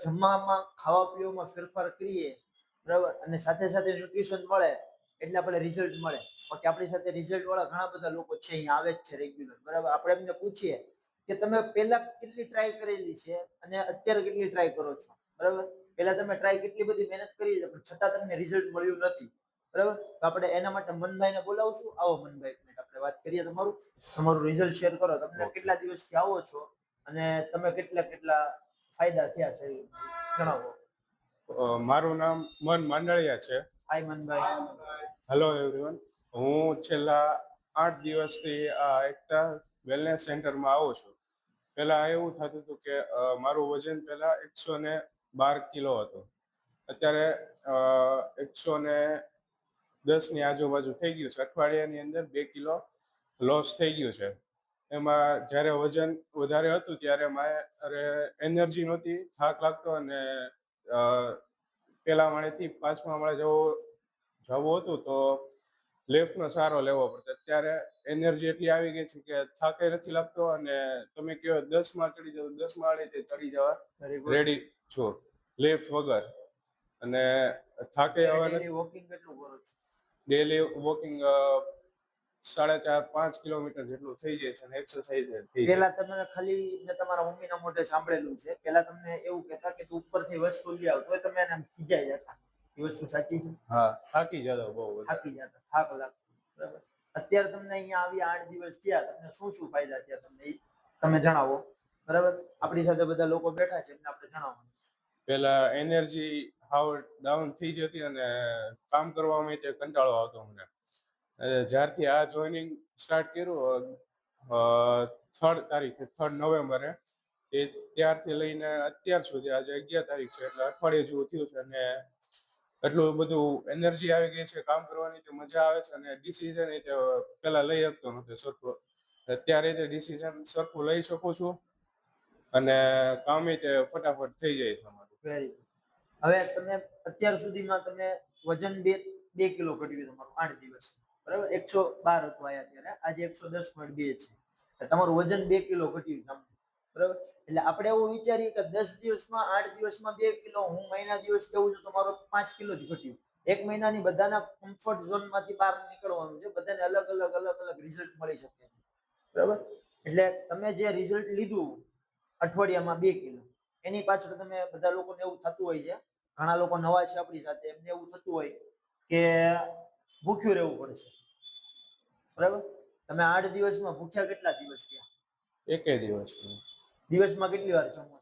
જમવામાં ખાવા પીવામાં ફેરફાર કરીએ બરાબર, અને સાથે સાથે ન્યુટ્રિશન મળે એટલે આપણે રિઝલ્ટ મળે. બાકી આપણી સાથે રિઝલ્ટ વાળા ઘણા બધા લોકો છે, અહીંયા આવે જ છે રેગ્યુલર બરાબર. આપણે એમને પૂછીએ કે તમે પહેલા કેટલી ટ્રાય કરેલી છે અને અત્યારે કેટલી ટ્રાય કરો છો બરાબર. પહેલા તમે ટ્રાય કેટલી બધી મહેનત કરી છે પણ છતાં તમને રિઝલ્ટ મળ્યું નથી બરાબર. તો આપણે એના માટે મનભાઈને બોલાવશું. આવો મનભાઈ, આપણે વાત કરીએ. તમારું રિઝલ્ટ શેર કરો. તમને કેટલા દિવસથી આવો છો અને તમે કેટલા ફાયદા થયા છે જણાવો. મારું નામ મન માંડળિયા છે. હાય મનભાઈ. Hello everyone. હું છેલ્લા 8 દિવસથી આ એકતા વેલનેસ સેન્ટરમાં આવું છું. પહેલા એવું થતું હતું કે મારું વજન પહેલા 112 કિલો હતું. અત્યારે 110 ની આજુબાજુ થઈ ગયું છે. અઠવાડિયાની અંદર 2 કિલો લોસ થઈ ગયું છે. એમાં જ્યારે વજન વધારે હતું ત્યારે મારે એનર્જી નહોતી, થાક લાગતો અને પેલા માળેથી 5મા માળે જવું હતું તો લિફ્ટનો સહારો લેવો પડતો. અત્યારે એનર્જી એટલી આવી ગઈ છે કે થાકે નથી લાગતો અને તમે કહો 10 માળ ચડી જાવ 10 માળે તે ચડી જવા રેડી છો લિફ્ટ વગર. અને થાકે હવે વોકિંગ કેટલું કરો છો? ડેલી વોકિંગ 4.5-5 કિલોમીટર જેટલું થઈ જાય છે અને એક્સરસાઇઝ થઈ. પેલા તમે ખાલી મેં તમારા મમ્મીના મોઢે સાંભળેલું છે, પેલા તમને એવું કહેતા કે તું ઉપરથી વસ્તુ લઈ આવ તો તમે એને ખીજાઈ જતા. એ વસ્તુ સાચી છે? હા, થાકી જતો બહુ. થાકી જતા, થાક લાગતો બરાબર. અત્યારે તમને અહીંયા આવી 8 દિવસ થયા, તમને શું ફાયદા થયા તમને તમે જણાવો બરાબર. આપણી સાથે બધા લોકો બેઠા છે એમને આપણે જણાવવાનું. પેલા એનર્જી હાવ ડાઉન થઈ જતી અને કામ કરવામાં તે કંટાળો આવતો મને. જ્યારથી આ જોઈનિંગ સ્ટાર્ટ કર્યું 3 નવેમ્બરે ત્યારથી લઈને અત્યાર સુધી, આજે 11 તારીખ છે એટલે અઠવાડિયે જેવું થયું છે અને એટલું બધું એનર્જી આવી ગઈ છે, કામ કરવાની તે મજા આવે છે અને ડિસિઝન એ પેલા લઈ શકતો નહોતો સરખું. અત્યારે તે ડિસિઝન સરખું લઈ શકું છું અને કામ તે ફટાફટ થઈ જાય છે અમારું. Very good. હવે તમે અત્યાર સુધીમાં તમે વજન 2 કિલો ઘટ્યું તમારું 8 દિવસ બરાબર. 112 હતું આયા ત્યારે, આજે 110.2 છે. તમારું વજન 2 કિલો ઘટ્યું બરાબર. એટલે આપણે એવું વિચારીએ કે 10 દિવસમાં 8 દિવસમાં 2 કિલો, હું મહિના દિવસ કેવું છું તમારો 5 કિલો જ ઘટ્યું. એક મહિનાની બધાના કમ્ફર્ટ ઝોનમાંથી બહાર નીકળવાનું છે. બધાને અલગ અલગ રિઝલ્ટ મળી શકે છે બરાબર. એટલે તમે જે રિઝલ્ટ લીધું અઠવાડિયામાં 2 કિલો, એની પાછળ તમે બધા લોકોને એવું થતું હોય છે, ઘણા લોકો નવા છે આપણી સાથે, એમને એવું થતું હોય કે ભૂખ્યું રહેવું પડશે બરાબર. તમે 8 દિવસમાં ભૂખ્યા કેટલા દિવસ થયા? એકે દિવસ. દિવસમાં કેટલી વાર જમો?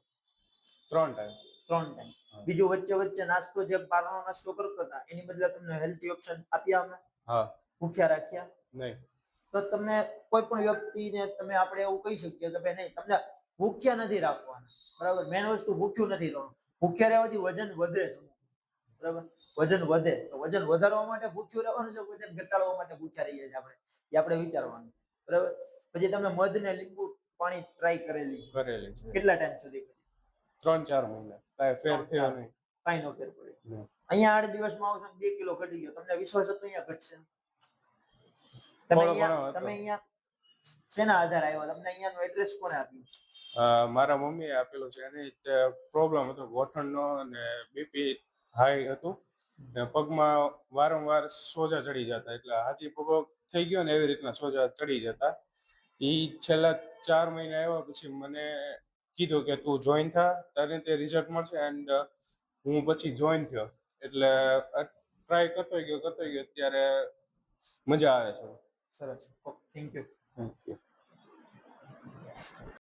3 ટાઈમ. 3 ટાઈમ. બીજું વચ્ચે નાસ્તો, જે બહારનો નાસ્તો કરતા હતા એની બદલે તમને હેલ્ધી ઓપ્શન આપ્યા અમે? હા. ભૂખ્યા રાખ્યા? નહીં. તો તમને કોઈ પણ વ્યક્તિને તમે આપણે એવું કહી શકીએ કે ભાઈ નહીં, તમને ભૂખ્યા નથી રાખવાના બરાબર. મેન વસ્તુ ભૂખ્યું નથી રહેવાનું. ભૂખ્યા રહેવાથી વજન વધે છે બરાબર. વજન વધે તો વજન વધારવા માટે ભૂખ્યું રહેવાનું છે, વજન ઘટાડવા માટે ભૂખ્યા રહીએ છીએ આપણે વિચારવાનું બરાબર. પછી તમે મધ ને લીંબુ પાણી ટ્રાય કરેલી છે. કેટલા ટાઈમ સુધી? 3-4 મહિના. કાંઈ ફેર થયો નહીં. કાંઈ નો ફેર પડ્યો. અહીંયા 8 દિવસમાં આવશે 2 કિલો ઘટી ગયો. તમને વિશ્વાસ હતો અહીંયા ઘટશે? તમે અહીંયા શેના આધારે આવ્યા? તમને અહીંયાનું એડ્રેસ કોને આપ્યું? મારા મમ્મીએ આપેલું છે. એની પ્રોબ્લેમ હતો ગોઠણનો અને બીપી હાઈ હતું. પગમાં વારંવાર સોજા ચડી જતા, એટલે હાથી પગ થઈ ગયો ને એવી રીતના સોજા ચડી જતા. એ છેલ્લા 4 મહિના આવ્યા પછી મને કીધું કે તું જોઈન થા, તારે તે રિઝલ્ટ મળશે. એન્ડ હું પછી જોઈન થયો એટલે ટ્રાય કરતો ગયો અત્યારે મજા આવે છે. સરસ. Thank you.